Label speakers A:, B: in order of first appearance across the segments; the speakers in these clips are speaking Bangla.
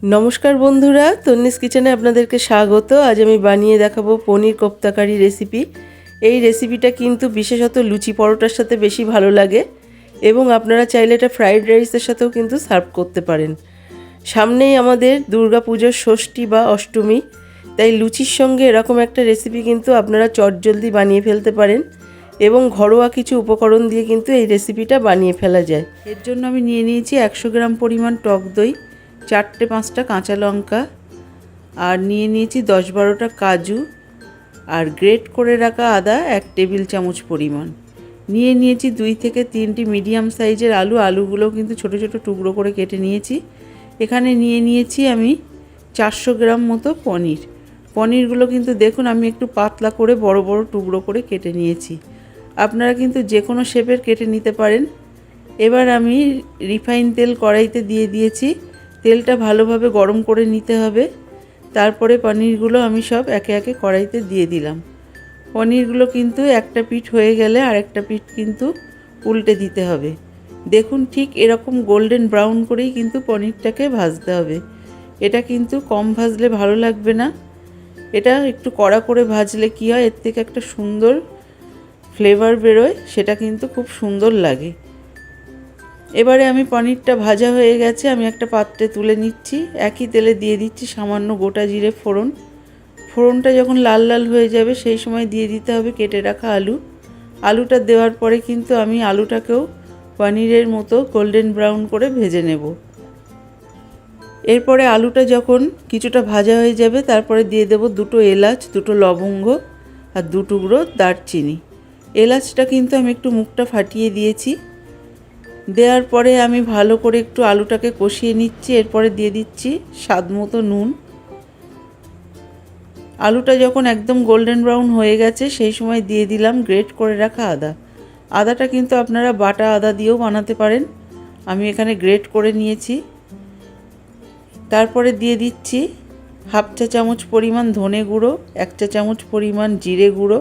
A: নমস্কার বন্ধুরা, তন্নিস কিচেনে আপনাদেরকে স্বাগত। আজ আমি বানিয়ে দেখাবো পনির কোপ্তা কারি রেসিপি। এই রেসিপিটা কিন্তু বিশেষত লুচি পরোটার সাথে বেশি ভালো লাগে এবং আপনারা চাইলে এটা ফ্রাইড রাইসের সাথেও কিন্তু সার্ভ করতে পারেন। সামনেই আমাদের দুর্গাপুজোর ষষ্ঠী বা অষ্টমী, তাই লুচির সঙ্গে এরকম একটা রেসিপি কিন্তু আপনারা চটজলদি বানিয়ে ফেলতে পারেন এবং ঘরোয়া কিছু উপকরণ দিয়ে কিন্তু এই রেসিপিটা বানিয়ে ফেলা যায়। এর জন্য আমি নিয়ে নিয়েছি 100 গ্রাম পরিমাণ টক দই, 4-5টা কাঁচা লঙ্কা, আর নিয়ে নিয়েছি 10-12টা কাজু, আর গ্রেট করে রাখা আদা 1 টেবিল চামচ পরিমাণ। নিয়ে নিয়েছি 2 থেকে 3টি মিডিয়াম সাইজের আলুগুলো কিন্তু ছোট ছোট টুকরো করে কেটে নিয়েছি। এখানে নিয়ে নিয়েছি আমি 400 গ্রাম মতো পনিরগুলো কিন্তু দেখুন আমি একটু পাতলা করে বড় বড় টুকরো করে কেটে নিয়েছি। আপনারা কিন্তু যে কোনো শেপের কেটে নিতে পারেন। এবার আমি রিফাইন তেল কড়াইতে দিয়ে দিয়েছি। তেলটা ভালোভাবে গরম করে নিতে হবে। তারপরে পনিরগুলো আমি সব একে একে কড়াইতে দিয়ে দিলাম। পনিরগুলো কিন্তু একটা পিঠ হয়ে গেলে আরেকটা পিঠ কিন্তু উল্টে দিতে হবে। দেখুন ঠিক এরকম গোল্ডেন ব্রাউন করেই কিন্তু পনিরটাকে ভাজতে হবে। এটা কিন্তু কম ভাজলে ভালো লাগবে না। এটা একটু কড়া করে ভাজলে কি হয়, এর থেকে একটা সুন্দর ফ্লেভার বেরোয়, সেটা কিন্তু খুব সুন্দর লাগে। এবারে আমি পনিরটা ভাজা হয়ে গেছে, আমি একটা পাত্রে তুলে নিচ্ছি। একই তেলে দিয়ে দিচ্ছি সামান্য গোটা জিরে ফোড়ন। ফোড়নটা যখন লাল লাল হয়ে যাবে সেই সময় দিয়ে দিতে হবে কেটে রাখা আলুটা দেওয়ার পরে কিন্তু আমি আলুটাকেও পনিরের মতো গোল্ডেন ব্রাউন করে ভেজে নেব। এরপরে আলুটা যখন কিছুটা ভাজা হয়ে যাবে তারপরে দিয়ে দেব 2টো এলাচ, 2টো লবঙ্গ আর 2 টুকরো দারচিনি। এলাচটা কিন্তু আমি একটু মুখটা ফাটিয়ে দিয়েছি। দেওয়ার পরে আমি ভালো করে একটু আলুটাকে কষিয়ে নিচ্ছি। এরপরে দিয়ে দিচ্ছি স্বাদ মতো নুন। আলুটা যখন একদম গোল্ডেন ব্রাউন হয়ে গেছে সেই সময় দিয়ে দিলাম গ্রেট করে রাখা আদাটা কিন্তু আপনারা বাটা আদা দিয়েও বানাতে পারেন, আমি এখানে গ্রেট করে নিয়েছি। তারপরে দিয়ে দিচ্ছি 1/2 চা চামচ পরিমাণ ধনে গুঁড়ো, 1 চা চামচ পরিমাণ জিরে গুঁড়ো।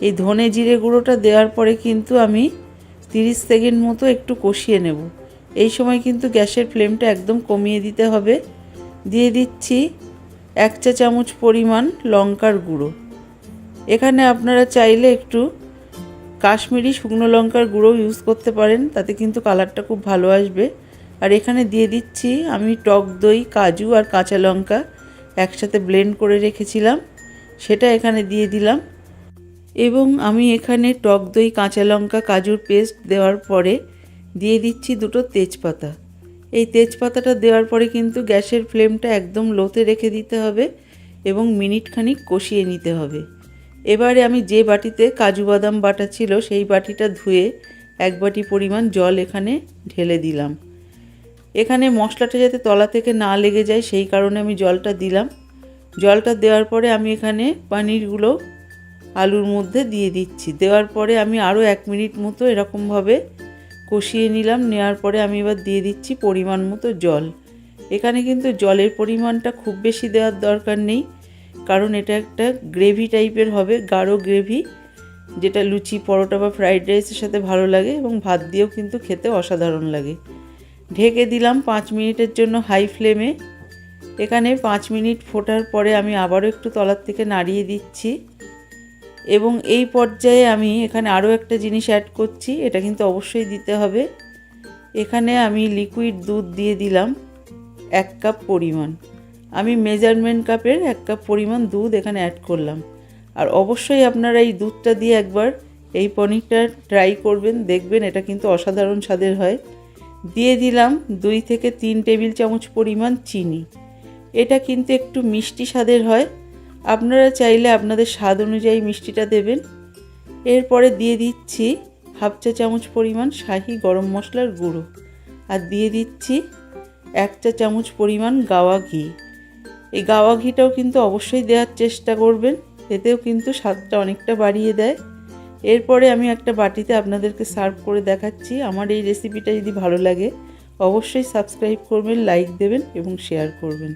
A: এই ধনে জিরে গুঁড়োটা দেওয়ার পরে কিন্তু আমি 30 সেকেন্ড মতো একটু কষিয়ে নেব। এই সময় কিন্তু গ্যাসের ফ্লেমটা একদম কমিয়ে দিতে হবে। দিয়ে দিচ্ছি 1 চা চামচ পরিমাণ লঙ্কার গুঁড়ো। এখানে আপনারা চাইলে একটু কাশ্মীরি শুকনো লঙ্কার গুঁড়ো ইউজ করতে পারেন, তাতে কিন্তু কালারটা খুব ভালো আসবে। আর এখানে দিয়ে দিচ্ছি আমি টক দই, কাজু আর কাঁচা লঙ্কা একসাথে ব্লেন্ড করে রেখেছিলাম, সেটা এখানে দিয়ে দিলাম। এবং আমি এখানে টক দই, কাঁচা লঙ্কা, কাজুর পেস্ট দেওয়ার পরে দিয়ে দিচ্ছি 2টো তেজপাতা। এই তেজপাতাটা দেওয়ার পরে কিন্তু গ্যাসের ফ্লেমটা একদম লোতে রেখে দিতে হবে এবং মিনিটখানিক কষিয়ে নিতে হবে। এবারে আমি যে বাটিতে কাজু বাদাম বাটা ছিল সেই বাটিটা ধুয়ে 1 বাটি পরিমাণ জল এখানে ঢেলে দিলাম। এখানে মশলাটা যাতে তলা থেকে না লেগে যায় সেই কারণে আমি জলটা দিলাম। জলটা দেওয়ার পরে আমি এখানে পনিরগুলো আলুর মধ্যে দিয়ে দিচ্ছি। দেওয়ার পরে আমি আরও 1 মিনিট মতো এরকমভাবে কষিয়ে নিলাম। নেওয়ার পরে আমি এবার দিয়ে দিচ্ছি পরিমাণ মতো জল। এখানে কিন্তু জলের পরিমাণটা খুব বেশি দেওয়ার দরকার নেই, কারণ এটা একটা গ্রেভি টাইপের হবে, গাঢ় গ্রেভি, যেটা লুচি, পরোটা বা ফ্রাইড রাইসের সাথে ভালো লাগে এবং ভাত দিয়েও কিন্তু খেতে অসাধারণ লাগে। ঢেকে দিলাম 5 মিনিটের জন্য হাই ফ্লেমে। এখানে 5 মিনিট ফোটার পরে আমি আবারও একটু তলার থেকে নাড়িয়ে দিচ্ছি এবং এই পর্যায়ে আমি এখানে আরও একটা জিনিস অ্যাড করছি, এটা কিন্তু অবশ্যই দিতে হবে। এখানে আমি লিকুইড দুধ দিয়ে দিলাম 1 কাপ পরিমাণ। আমি মেজারমেন্ট কাপের 1 কাপ পরিমাণ দুধ এখানে অ্যাড করলাম। আর অবশ্যই আপনারা এই দুধটা দিয়ে একবার এই পনিরটা ট্রাই করবেন, দেখবেন এটা কিন্তু অসাধারণ স্বাদের হয়। দিয়ে দিলাম 2 থেকে 3 টেবিল চামচ পরিমাণ চিনি। এটা কিন্তু একটু মিষ্টি স্বাদের হয়, আপনারা চাইলে আপনাদের স্বাদ অনুযায়ী মিষ্টিটা দেবেন। এরপরে দিয়ে দিচ্ছি 1/2 চা চামচ পরিমাণ শাহি গরম মশলার গুঁড়ো আর দিয়ে দিচ্ছি 1 চা চামচ পরিমাণ গাওয়া ঘি। এই গাওয়া ঘিটাও কিন্তু অবশ্যই দেওয়ার চেষ্টা করবেন, এতেও কিন্তু স্বাদটা অনেকটা বাড়িয়ে দেয়। এরপরে আমি একটা বাটিতে আপনাদেরকে সার্ভ করে দেখাচ্ছি। আমার এই রেসিপিটা যদি ভালো লাগে অবশ্যই সাবস্ক্রাইব করবেন, লাইক দেবেন এবং শেয়ার করবেন।